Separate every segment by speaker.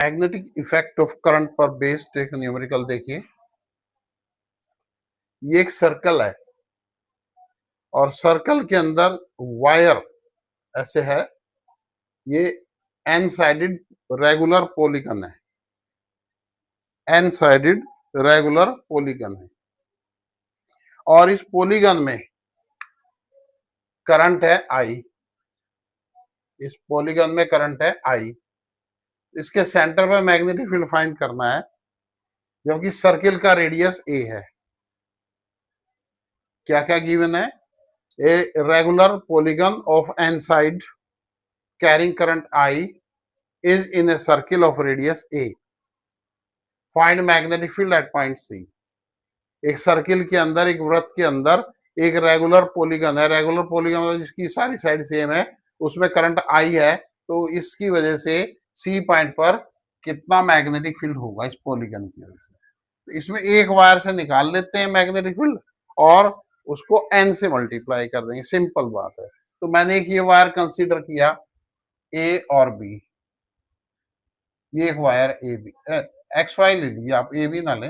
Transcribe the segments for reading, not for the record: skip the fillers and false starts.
Speaker 1: Magnetic effect of current पर based एक numerical देखिए। ये एक सर्कल है और सर्कल के अंदर वायर ऐसे है। ये एन साइडेड रेगुलर पॉलीगन है, एन साइडेड रेगुलर पॉलीगन है और इस पॉलीगन में करंट है आई। इस पॉलीगन में करंट है आई। इसके सेंटर पे मैग्नेटिक फील्ड फाइंड करना है, जबकि सर्किल का रेडियस ए है। क्या क्या गिवन है? A regular polygon of n side carrying current I is in a circle of radius a. Find magnetic field at point C. एक सर्किल के अंदर, एक वृत्त के अंदर एक रेगुलर पॉलीगन है। रेगुलर पॉलीगन जिसकी सारी साइड सेम है, उसमें करंट आई है, तो इसकी वजह से सी पॉइंट पर कितना मैग्नेटिक फील्ड होगा इस पॉलीगन की वजह से। तो इसमें एक वायर से निकाल लेते हैं मैग्नेटिक फील्ड और उसको एन से मल्टीप्लाई कर देंगे। सिंपल बात है। तो मैंने एक ये वायर कंसीडर किया, ए और बी। ये एक wire A B, X Y ले लीजिए आप, ए बी ना ले,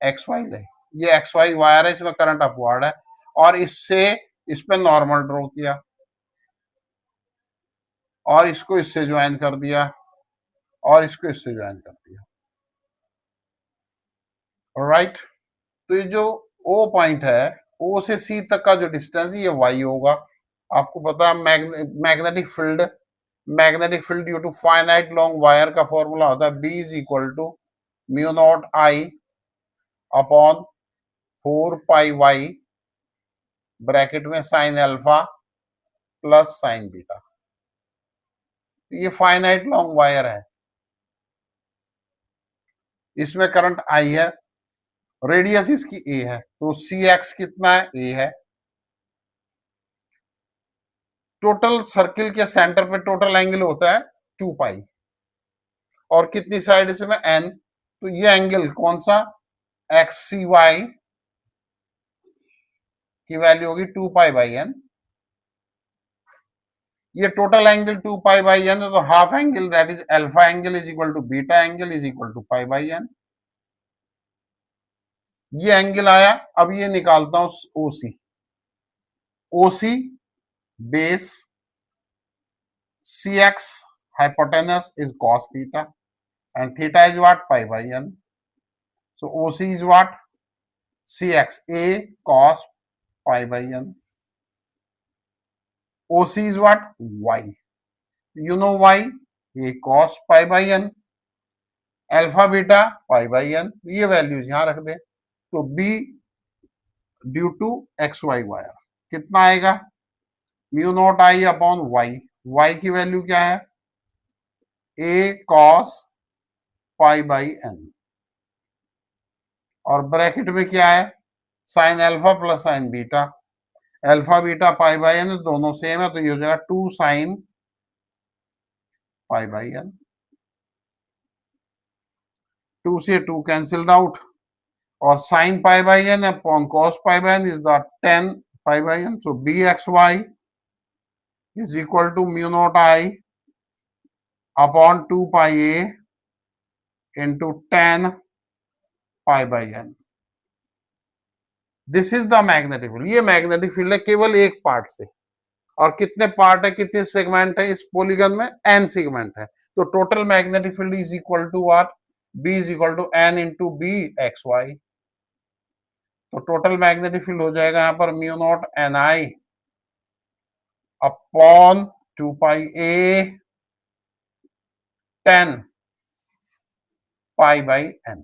Speaker 1: एक्स वाई ले। ये एक्स वाई वायर है, इसमें करंट अपवर्ड है और इससे इस पे नॉर्मल ड्रॉ किया और इसको इससे ज्वाइन कर दिया और इसको इससे ज्वाइन कर दिया। राइट। तो ये जो ओ पॉइंट है, ओ से सी तक का जो डिस्टेंस है ये वाई होगा। आपको पता है magnetic field due to finite long wire का फॉर्मूला होता है B is equal to mu naught I upon 4 pi y bracket में sine alpha plus sine beta. ये फाइनाइट लॉन्ग वायर है, इसमें करंट आई है, रेडियस इसकी ए है, तो सी एक्स कितना है? ए है। टोटल सर्किल के सेंटर पे टोटल एंगल होता है 2 पाई और कितनी साइड इसमें एन, तो ये एंगल कौन सा? एक्स सी वाई की वैल्यू होगी 2 पाई बाई एन। ये total angle 2 pi by n है, तो half angle that is alpha angle is equal to beta angle is equal to pi by n. ये एंगल आया। अब ये निकालता हूं OC. OC base, c x hypotenuse is cos theta and theta is what? Pi by n. So OC is what? CX, A cos pi by n. OC is what? Y. You know why? A cos pi by n, alpha beta pi by n. ये values यहां रख दे। तो B due to X Y wire कितना आएगा? Mu naught I upon Y. Y की value क्या है? A cos pi by n और ब्रैकेट में क्या है? Sine alpha plus sine beta. Alpha beta pi by n दोनों सेम है, तो ये हो जाएगा 2 साइन पाई बाई एन। 2 से 2 कैंसिल्ड आउट और sine pi by n upon cos pi by n is the 10 pi by n. So B X Y is equal to mu naught I upon 2 pi a into 10 pi by n. This is the magnetic field. ये magnetic field है केवल एक part से। और कितने part है, कितने segment है इस पॉलीगन में? n सेगमेंट है। तो total magnetic field is equal to what? b is equal to n into B X Y. तो टोटल मैग्नेटिक फील्ड हो जाएगा यहां पर mu naught n I upon 2 pi a 10 pi by n.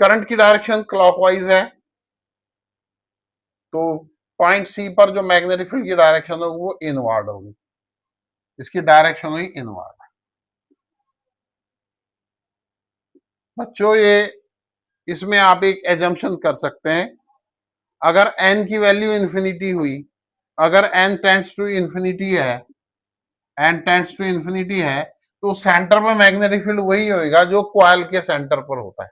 Speaker 1: Current की direction clockwise है, तो point सी पर जो मैग्नेटिक फील्ड की डायरेक्शन होगी वो इनवर्ड होगी। इसकी डायरेक्शन हुई इनवर्ड। बच्चों ये इसमें आप एक एजम्पशन कर सकते हैं, अगर n की वैल्यू इंफिनिटी हुई, अगर n टेंड्स टू इंफिनिटी है, n टेंड्स टू इंफिनिटी है, तो सेंटर पर मैग्नेटिक फील्ड वही होगा जो कॉइल के सेंटर पर होता है।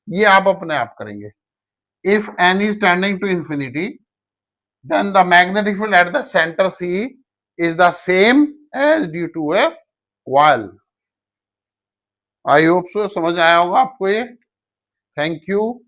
Speaker 1: ये आप अपने आप करेंगे। If n is tending to infinity, then the magnetic field at the center C is the same as due to a coil. I hope so समझ आया होगा आपको ये. Thank you.